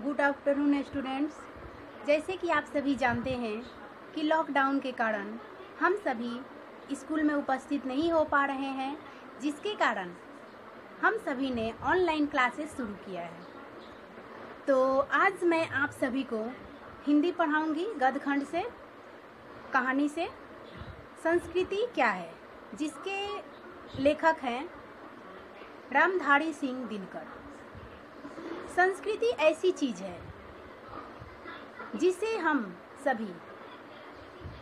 Good afternoon students. जैसे कि आप सभी जानते हैं कि लॉकडाउन के कारण हम सभी स्कूल में उपस्थित नहीं हो पा रहे हैं, जिसके कारण हम सभी ने ऑनलाइन क्लासेस शुरू किया है। तो आज मैं आप सभी को हिंदी पढ़ाऊंगी गद्य खंड से, कहानी से। संस्कृति क्या है, जिसके लेखक हैं रामधारी सिंह दिनकर। संस्कृति ऐसी चीज़ है जिसे हम सभी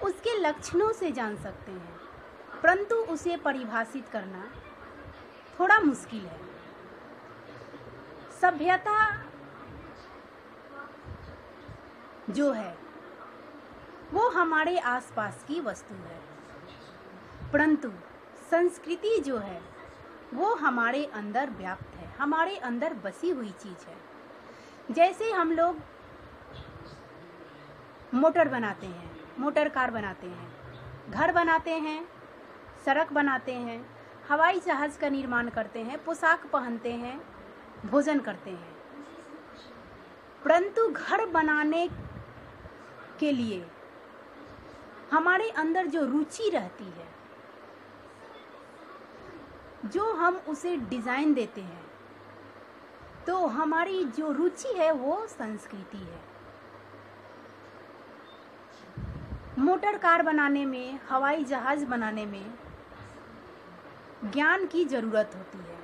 उसके लक्षणों से जान सकते हैं, परंतु उसे परिभाषित करना थोड़ा मुश्किल है। सभ्यता जो है वो हमारे आसपास की वस्तु है, परंतु संस्कृति जो है वो हमारे अंदर व्याप्त है, हमारे अंदर बसी हुई चीज़ है। जैसे हम लोग मोटर बनाते हैं, मोटर कार बनाते हैं, घर बनाते हैं, सड़क बनाते हैं, हवाई जहाज का निर्माण करते हैं, पोशाक पहनते हैं, भोजन करते हैं, परंतु घर बनाने के लिए हमारे अंदर जो रुचि रहती है, जो हम उसे डिज़ाइन देते हैं, तो हमारी जो रुचि है वो संस्कृति है। मोटर कार बनाने में, हवाई जहाज बनाने में ज्ञान की ज़रूरत होती है,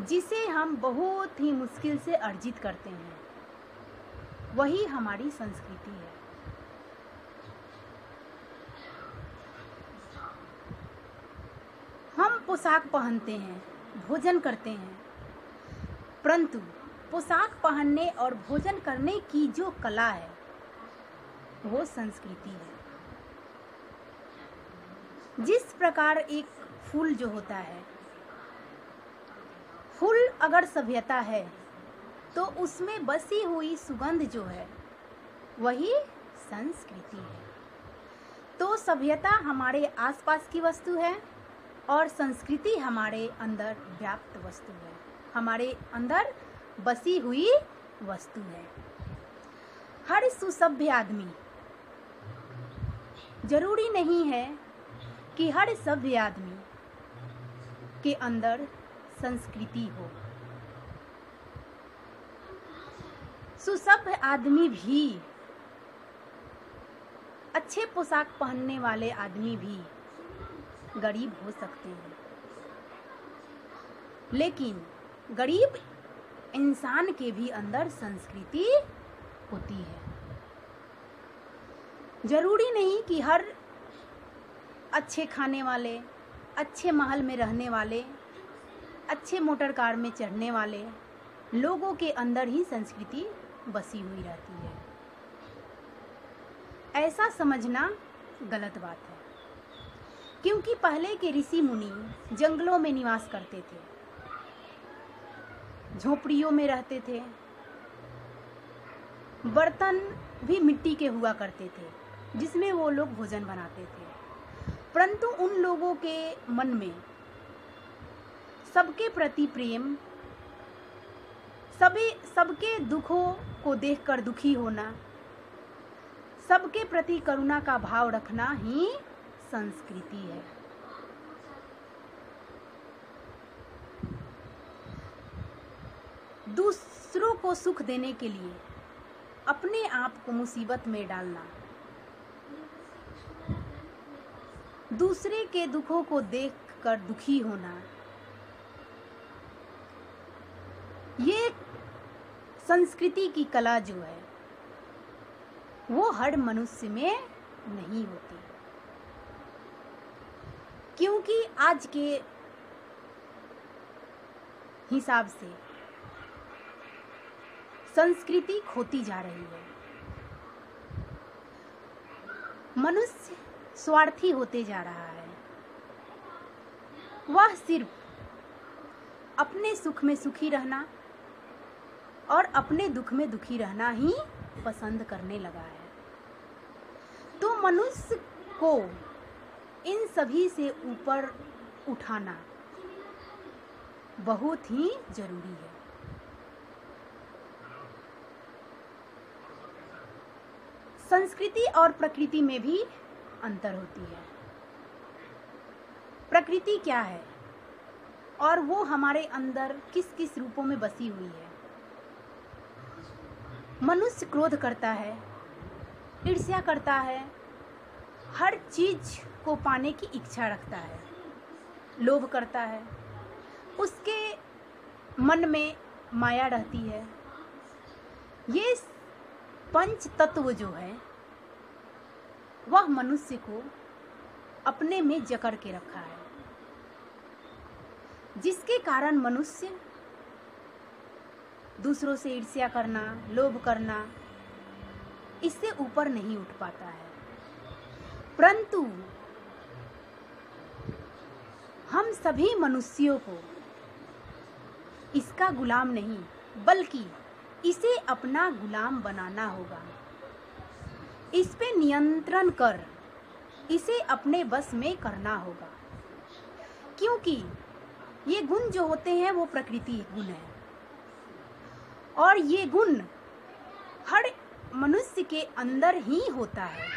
जिसे हम बहुत ही मुश्किल से अर्जित करते हैं। वही हमारी संस्कृति है। हम पोशाक पहनते हैं, भोजन करते हैं, परंतु पोशाक पहनने और भोजन करने की जो कला है वो संस्कृति है। जिस प्रकार एक फूल जो होता है, फूल अगर सभ्यता है तो उसमें बसी हुई सुगंध जो है वही संस्कृति है। तो सभ्यता हमारे आसपास की वस्तु है और संस्कृति हमारे अंदर व्याप्त वस्तु है, हमारे अंदर बसी हुई वस्तु है। हर सुसभ्य आदमी, जरूरी नहीं है कि हर सभ्य आदमी के अंदर संस्कृति हो। सुसभ्य आदमी भी, अच्छे पोशाक पहनने वाले आदमी भी गरीब हो सकते हैं, लेकिन गरीब इंसान के भी अंदर संस्कृति होती है। जरूरी नहीं कि हर अच्छे खाने वाले, अच्छे महल में रहने वाले, अच्छे मोटर कार में चढ़ने वाले लोगों के अंदर ही संस्कृति बसी हुई रहती है। ऐसा समझना गलत बात है, क्योंकि पहले के ऋषि मुनि जंगलों में निवास करते थे, झोपड़ियों में रहते थे, बर्तन भी मिट्टी के हुआ करते थे जिसमें वो लोग भोजन बनाते थे, परंतु उन लोगों के मन में सबके प्रति प्रेम, सबके दुखों को देखकर दुखी होना, सबके प्रति करुणा का भाव रखना ही संस्कृति है। दूसरों को सुख देने के लिए अपने आप को मुसीबत में डालना, दूसरे के दुखों को देखकर दुखी होना, ये संस्कृति की कला जो है वो हर मनुष्य में नहीं होती, क्योंकि आज के हिसाब से संस्कृति खोती जा रही है। मनुष्य स्वार्थी होते जा रहा है, वह सिर्फ अपने सुख में सुखी रहना और अपने दुख में दुखी रहना ही पसंद करने लगा है। तो मनुष्य को इन सभी से ऊपर उठाना बहुत ही जरूरी है। संस्कृति और प्रकृति में भी अंतर होती है। प्रकृति क्या है और वो हमारे अंदर किस किस रूपों में बसी हुई है। मनुष्य क्रोध करता है, ईर्ष्या करता है, हर चीज को पाने की इच्छा रखता है, लोभ करता है, उसके मन में माया रहती है। ये पंच तत्व जो है वह मनुष्य को अपने में जकड़ के रखा है, जिसके कारण मनुष्य दूसरों से ईर्ष्या करना, लोभ करना, इससे ऊपर नहीं उठ पाता है। परंतु हम सभी मनुष्यों को इसका गुलाम नहीं बल्कि इसे अपना गुलाम बनाना होगा। इस पे नियंत्रण कर इसे अपने बस में करना होगा, क्योंकि ये गुण जो होते हैं वो प्रकृति गुण है और ये गुण हर मनुष्य के अंदर ही होता है।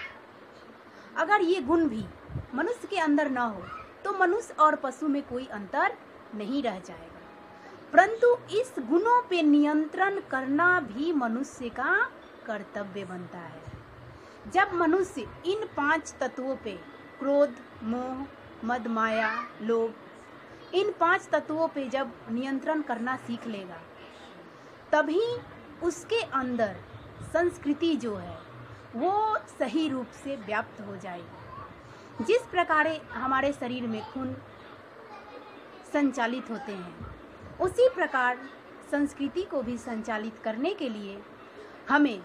अगर ये गुण भी मनुष्य के अंदर ना हो तो मनुष्य और पशु में कोई अंतर नहीं रह जाएगा। परंतु इस गुणों पे नियंत्रण करना भी मनुष्य का कर्तव्य बनता है। जब मनुष्य इन 5 तत्वों पे क्रोध, मोह, मद, माया, लोभ, इन 5 तत्वों पे जब नियंत्रण करना सीख लेगा तभी उसके अंदर संस्कृति जो है वो सही रूप से व्याप्त हो जाएगी। जिस प्रकार हमारे शरीर में खून संचालित होते हैं उसी प्रकार संस्कृति को भी संचालित करने के लिए हमें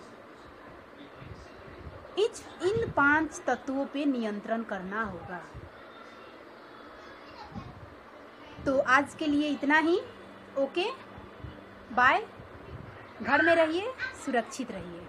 इन 5 तत्वों पे नियंत्रण करना होगा। तो आज के लिए इतना ही। Okay, bye. घर में रहिए, सुरक्षित रहिए।